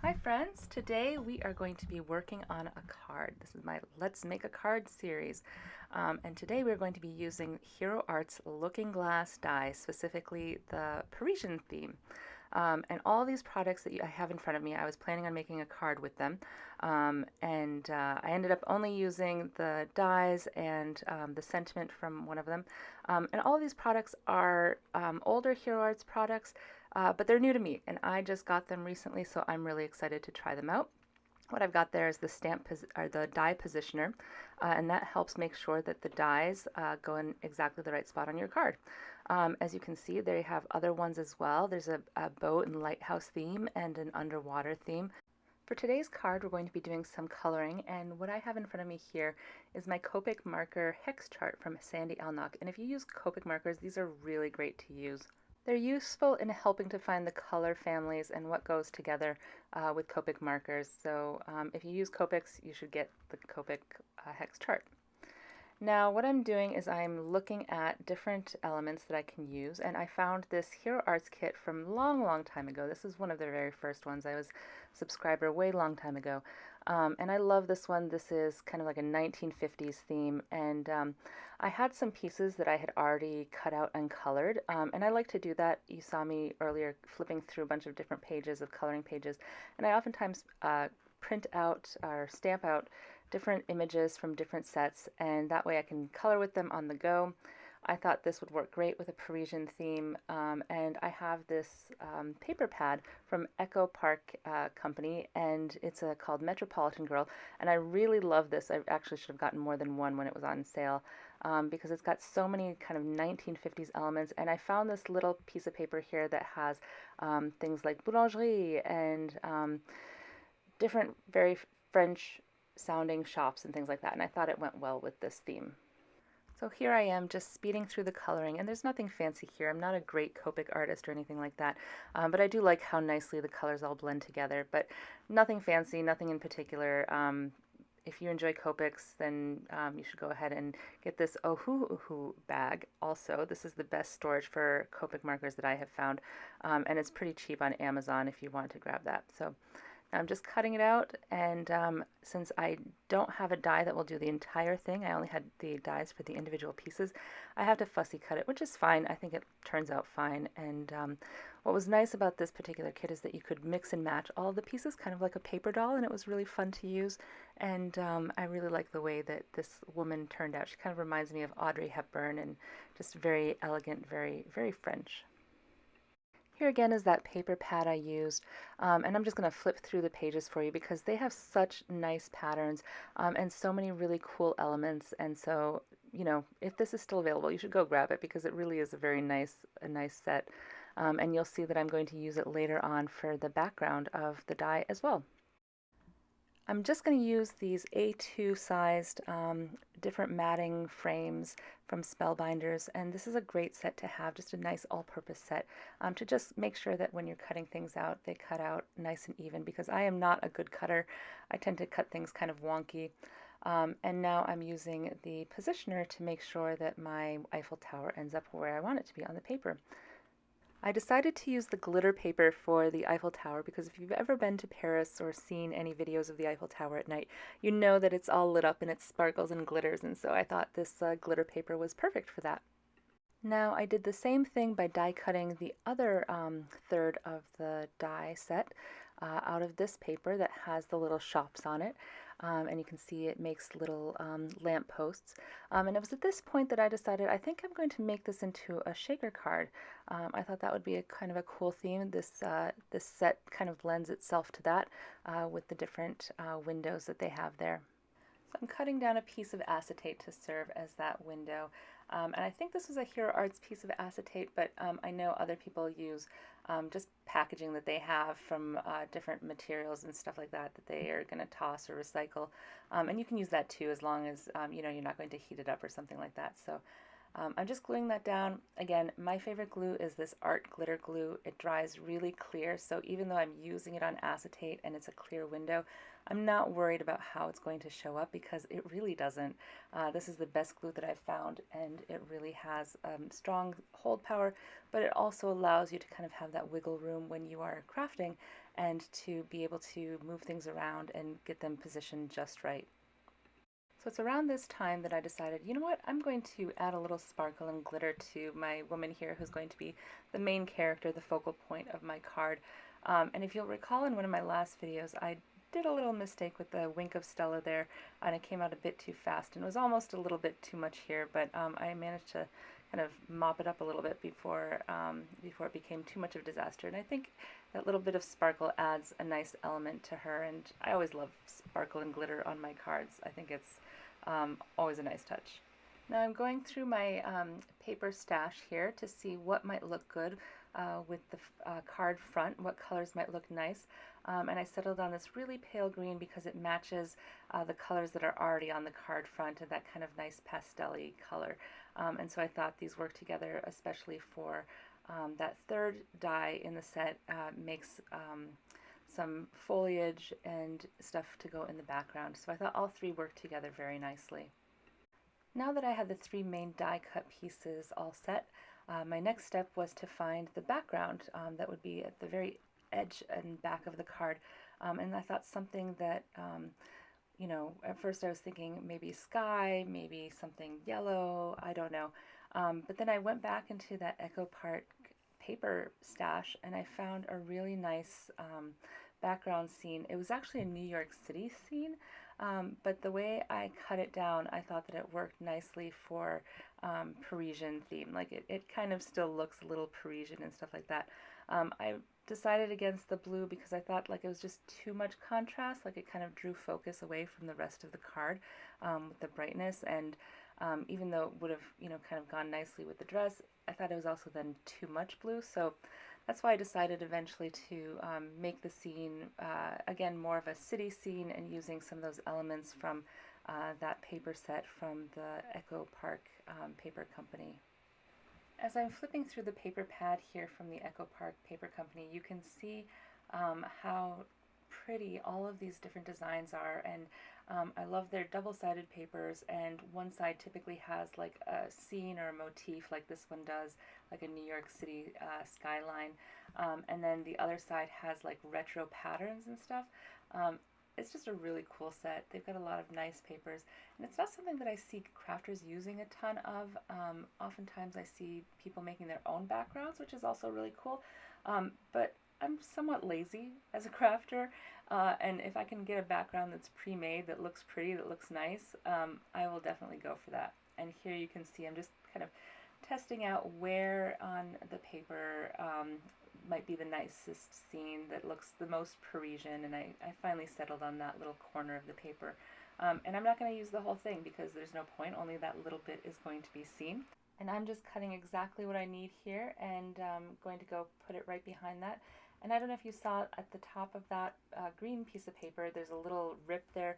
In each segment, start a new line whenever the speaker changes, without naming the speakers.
Hi friends, today we are going to be working on a card. This is my Let's Make a Card series. And today we're going to be using Hero Art's Looking Glass die, specifically the Parisian theme. And all these products that I have in front of me, I was planning on making a card with them. I ended up only using the dies and the sentiment from one of them. And all of these products are older Hero Arts products, but they're new to me, and I just got them recently, so I'm really excited to try them out. What I've got there is the or the die positioner, and that helps make sure that the dies go in exactly the right spot on your card. As you can see, they have other ones as well. There's a boat and lighthouse theme and an underwater theme. For today's card, we're going to be doing some coloring, and what I have in front of me here is my Copic marker hex chart from Sandy Elnock. And if you use Copic markers, these are really great to use. They're useful in helping to find the color families and what goes together with Copic markers. So if you use Copics, you should get the Copic hex chart. Now what I'm doing is I'm looking at different elements that I can use, and I found this Hero Arts kit from long time ago. This is one of their very first ones. I was a subscriber way long time ago. And I love this one. This is kind of like a 1950s theme, and I had some pieces that I had already cut out and colored, and I like to do that. You saw me earlier flipping through a bunch of different pages of coloring pages, and I oftentimes print out or stamp out different images from different sets, and that way I can color with them on the go. I thought this would work great with a Parisian theme, and I have this paper pad from Echo Park Company, and it's called Metropolitan Girl, and I really love this. I actually should have gotten more than one when it was on sale, because it's got so many kind of 1950s elements, and I found this little piece of paper here that has things like boulangerie and different very French sounding shops and things like that, and I thought it went well with this theme. So here I am just speeding through the coloring, and there's nothing fancy here. I'm not a great Copic artist or anything like that, but I do like how nicely the colors all blend together, but nothing fancy, nothing in particular. If you enjoy Copics, then you should go ahead and get this Ohuhu bag also. This is the best storage for Copic markers that I have found, and it's pretty cheap on Amazon if you want to grab that. So I'm just cutting it out, and since I don't have a die that will do the entire thing, I only had the dies for the individual pieces, I have to fussy cut it, which is fine. I think it turns out fine. And what was nice about this particular kit is that you could mix and match all of the pieces, kind of like a paper doll, and it was really fun to use. And I really like the way that this woman turned out. She kind of reminds me of Audrey Hepburn, and just very elegant, very French. Here again is that paper pad I used, and I'm just going to flip through the pages for you because they have such nice patterns and so many really cool elements. And so, you know, if this is still available, you should go grab it because it really is a nice set. And you'll see that I'm going to use it later on for the background of the die as well. I'm just going to use these A2 sized different matting frames from Spellbinders, and this is a great set to have, just a nice all-purpose set to just make sure that when you're cutting things out, they cut out nice and even, because I am not a good cutter. I tend to cut things kind of wonky. And now I'm using the positioner to make sure that my Eiffel Tower ends up where I want it to be on the paper. I decided to use the glitter paper for the Eiffel Tower because if you've ever been to Paris or seen any videos of the Eiffel Tower at night, you know that it's all lit up and it sparkles and glitters, and so I thought this glitter paper was perfect for that. Now I did the same thing by die cutting the other third of the die set out of this paper that has the little shops on it. And you can see it makes little lamp posts. And it was at this point that I decided I think I'm going to make this into a shaker card. I thought that would be a kind of a cool theme. This set kind of lends itself to that with the different windows that they have there. So I'm cutting down a piece of acetate to serve as that window. And I think this was a Hero Arts piece of acetate, but I know other people use just packaging that they have from different materials and stuff like that that they are going to toss or recycle. And you can use that too, as long as you know you're not going to heat it up or something like that. So I'm just gluing that down. Again, my favorite glue is this art glitter glue. It dries really clear, so even though I'm using it on acetate and it's a clear window, I'm not worried about how it's going to show up because it really doesn't. This is the best glue that I've found, and it really has strong hold power, but it also allows you to kind of have that wiggle room when you are crafting and to be able to move things around and get them positioned just right. So it's around this time that I decided, you know what, I'm going to add a little sparkle and glitter to my woman here who's going to be the main character, the focal point of my card. And if you'll recall in one of my last videos, I did a little mistake with the wink of Stella there, and it came out a bit too fast, and it was almost a little bit too much here, but I managed to kind of mop it up a little bit before it became too much of a disaster. And I think that little bit of sparkle adds a nice element to her, and I always love sparkle and glitter on my cards. I think it's always a nice touch. Now I'm going through my paper stash here to see what might look good with the card front, what colors might look nice. And I settled on this really pale green because it matches the colors that are already on the card front and that kind of nice pastel-y color. And so I thought these work together, especially for that third die in the set makes some foliage and stuff to go in the background. So I thought all three worked together very nicely. Now that I had the three main die cut pieces all set, my next step was to find the background that would be at the very edge and back of the card. And I thought something that, you know, at first I was thinking maybe sky, maybe something yellow, I don't know. But then I went back into that Echo Park paper stash and I found a really nice background scene. It was actually a New York City scene, but the way I cut it down, I thought that it worked nicely for Parisian theme. Like it kind of still looks a little Parisian and stuff like that. I decided against the blue because I thought like it was just too much contrast, like it kind of drew focus away from the rest of the card with the brightness, and even though it would have, you know, kind of gone nicely with the dress, I thought it was also then too much blue. So that's why I decided eventually to make the scene, again, more of a city scene and using some of those elements from that paper set from the Echo Park Paper Company. As I'm flipping through the paper pad here from the Echo Park Paper Company, you can see how pretty all of these different designs are, and I love their double-sided papers, and one side typically has like a scene or a motif like this one does, like a New York City skyline, and then the other side has like retro patterns and stuff. It's just a really cool set. They've got a lot of nice papers, and it's not something that I see crafters using a ton of. Oftentimes I see people making their own backgrounds, which is also really cool, but I'm somewhat lazy as a crafter, and if I can get a background that's pre-made, that looks pretty, that looks nice, I will definitely go for that. And here you can see I'm just kind of testing out where on the paper might be the nicest scene that looks the most Parisian, and I finally settled on that little corner of the paper. And I'm not going to use the whole thing because there's no point, only that little bit is going to be seen. And I'm just cutting exactly what I need here and going to go put it right behind that. And I don't know if you saw at the top of that green piece of paper, there's a little rip there.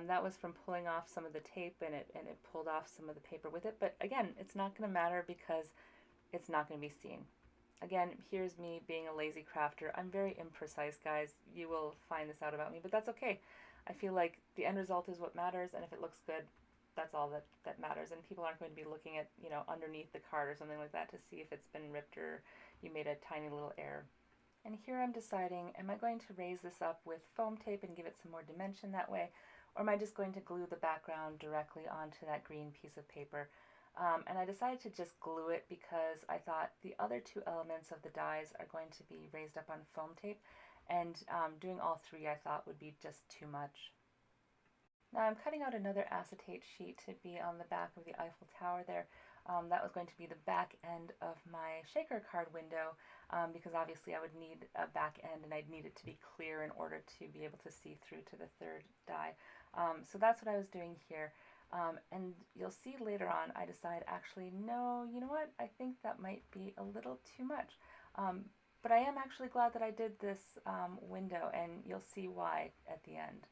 That was from pulling off some of the tape, and it pulled off some of the paper with it. But again, it's not going to matter because it's not going to be seen. Again, here's me being a lazy crafter. I'm very imprecise, guys. You will find this out about me, but that's okay. I feel like the end result is what matters, and if it looks good, that's all that matters. And people aren't going to be looking at, you know, underneath the card or something like that to see if it's been ripped or you made a tiny little error. And here I'm deciding, am I going to raise this up with foam tape and give it some more dimension that way, or am I just going to glue the background directly onto that green piece of paper? And I decided to just glue it because I thought the other two elements of the dies are going to be raised up on foam tape, and doing all three I thought would be just too much. Now I'm cutting out another acetate sheet to be on the back of the Eiffel Tower there. That was going to be the back end of my shaker card window because obviously I would need a back end and I'd need it to be clear in order to be able to see through to the third die. So that's what I was doing here. And you'll see later on I decide actually no, you know what, I think that might be a little too much. But I am actually glad that I did this window, and you'll see why at the end.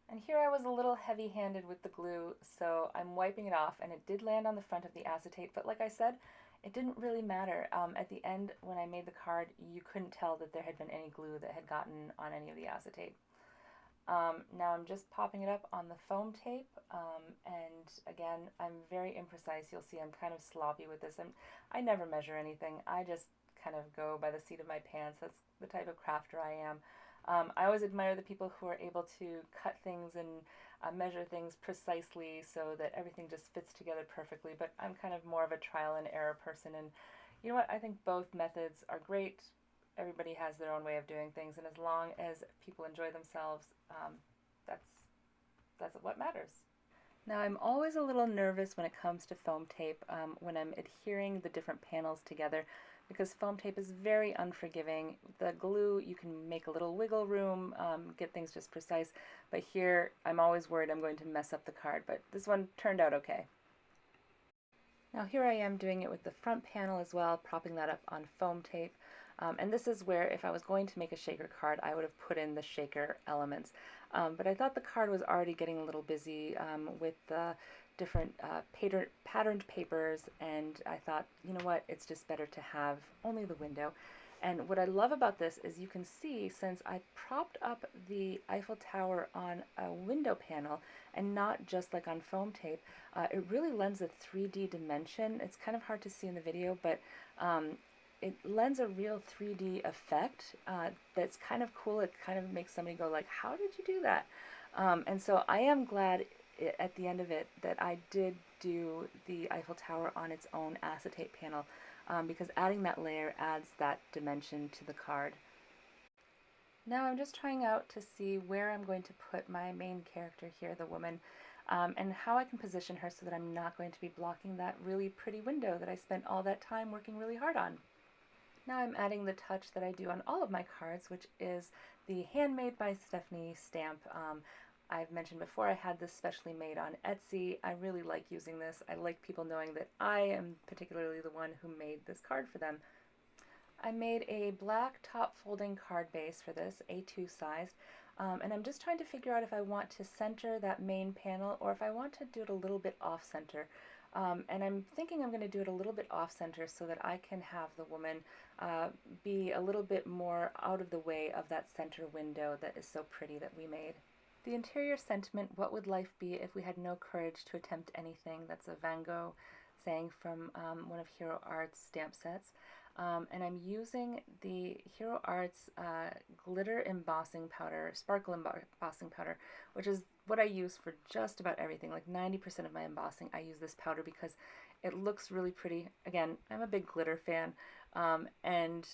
And here I was a little heavy-handed with the glue, so I'm wiping it off, and it did land on the front of the acetate, but like I said, it didn't really matter. At the end, when I made the card, you couldn't tell that there had been any glue that had gotten on any of the acetate. Now I'm just popping it up on the foam tape, and again, I'm very imprecise. You'll see I'm kind of sloppy with this. I never measure anything. I just kind of go by the seat of my pants. That's the type of crafter I am. I always admire the people who are able to cut things and measure things precisely so that everything just fits together perfectly, but I'm kind of more of a trial and error person, and you know what, I think both methods are great. Everybody has their own way of doing things, and as long as people enjoy themselves, that's what matters. Now, I'm always a little nervous when it comes to foam tape, when I'm adhering the different panels together, because foam tape is very unforgiving. The glue, you can make a little wiggle room, get things just precise, but here I'm always worried I'm going to mess up the card, but this one turned out okay. Now here I am doing it with the front panel as well, propping that up on foam tape. And this is where if I was going to make a shaker card, I would have put in the shaker elements. But I thought the card was already getting a little busy with the different patterned papers, and I thought, you know what, it's just better to have only the window. And what I love about this is you can see, since I propped up the Eiffel Tower on a window panel and not just like on foam tape, it really lends a 3D dimension. It's kind of hard to see in the video, but it lends a real 3D effect that's kind of cool. It kind of makes somebody go like, how did you do that? And so I am glad at the end of it that I did do the Eiffel Tower on its own acetate panel, because adding that layer adds that dimension to the card. Now I'm just trying out to see where I'm going to put my main character here, the woman, and how I can position her so that I'm not going to be blocking that really pretty window that I spent all that time working really hard on. Now I'm adding the touch that I do on all of my cards, which is the Handmade by Stephanie stamp. I've mentioned before I had this specially made on Etsy. I really like using this. I like people knowing that I am particularly the one who made this card for them. I made a black top folding card base for this, A2 sized, and I'm just trying to figure out if I want to center that main panel or if I want to do it a little bit off center. And I'm thinking I'm going to do it a little bit off center so that I can have the woman be a little bit more out of the way of that center window that is so pretty that we made. The interior sentiment, what would life be if we had no courage to attempt anything? That's a Van Gogh saying from one of Hero Art's stamp sets. And I'm using the Hero Arts glitter embossing powder, sparkle embossing powder, which is what I use for just about everything. Like 90% of my embossing, I use this powder because it looks really pretty. Again, I'm a big glitter fan, and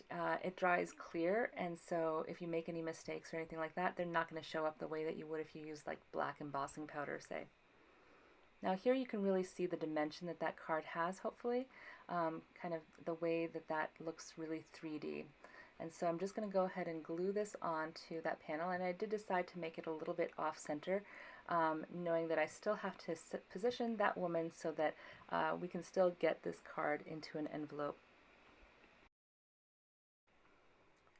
it dries clear, and so if you make any mistakes or anything like that, they're not going to show up the way that you would if you use like black embossing powder, say. Now here you can really see the dimension that that card has, hopefully, kind of the way that that looks really 3D. And so I'm just going to go ahead and glue this onto that panel, and I did decide to make it a little bit off-center, knowing that I still have to position that woman so that we can still get this card into an envelope.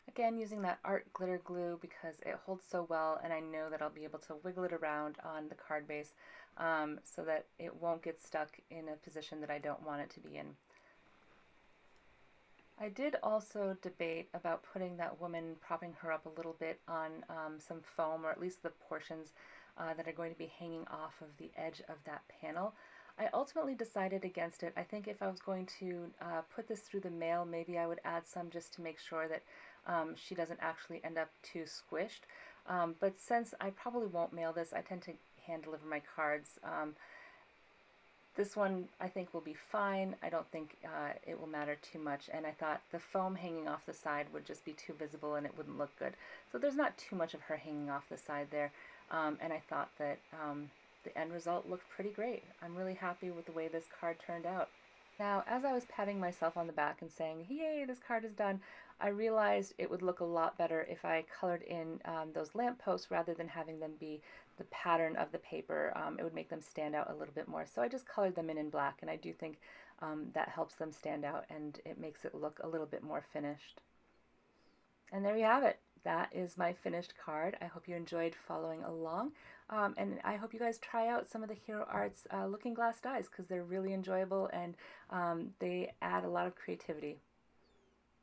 Again, using that art glitter glue because it holds so well, and I know that I'll be able to wiggle it around on the card base so that it won't get stuck in a position that I don't want it to be in. I did also debate about putting that woman, propping her up a little bit on some foam, or at least the portions that are going to be hanging off of the edge of that panel. I ultimately decided against it. I think if I was going to put this through the mail, maybe I would add some just to make sure that she doesn't actually end up too squished. But since I probably won't mail this, I tend to hand deliver my cards. This one I think will be fine. I don't think it will matter too much, and I thought the foam hanging off the side would just be too visible and it wouldn't look good. So there's not too much of her hanging off the side there, and I thought that the end result looked pretty great. I'm really happy with the way this card turned out. Now, as I was patting myself on the back and saying, yay, this card is done, I realized it would look a lot better if I colored in those lampposts rather than having them be the pattern of the paper. It would make them stand out a little bit more. So I just colored them in black, and I do think that helps them stand out and it makes it look a little bit more finished. And there you have it. That is my finished card. I hope you enjoyed following along, and I hope you guys try out some of the Hero Arts looking glass dies because they're really enjoyable and they add a lot of creativity.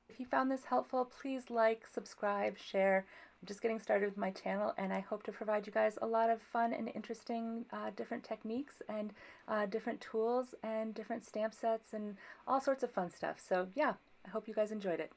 If you found this helpful, please like, subscribe, share. I'm just getting started with my channel, and I hope to provide you guys a lot of fun and interesting different techniques and different tools and different stamp sets and all sorts of fun stuff. So yeah, I hope you guys enjoyed it.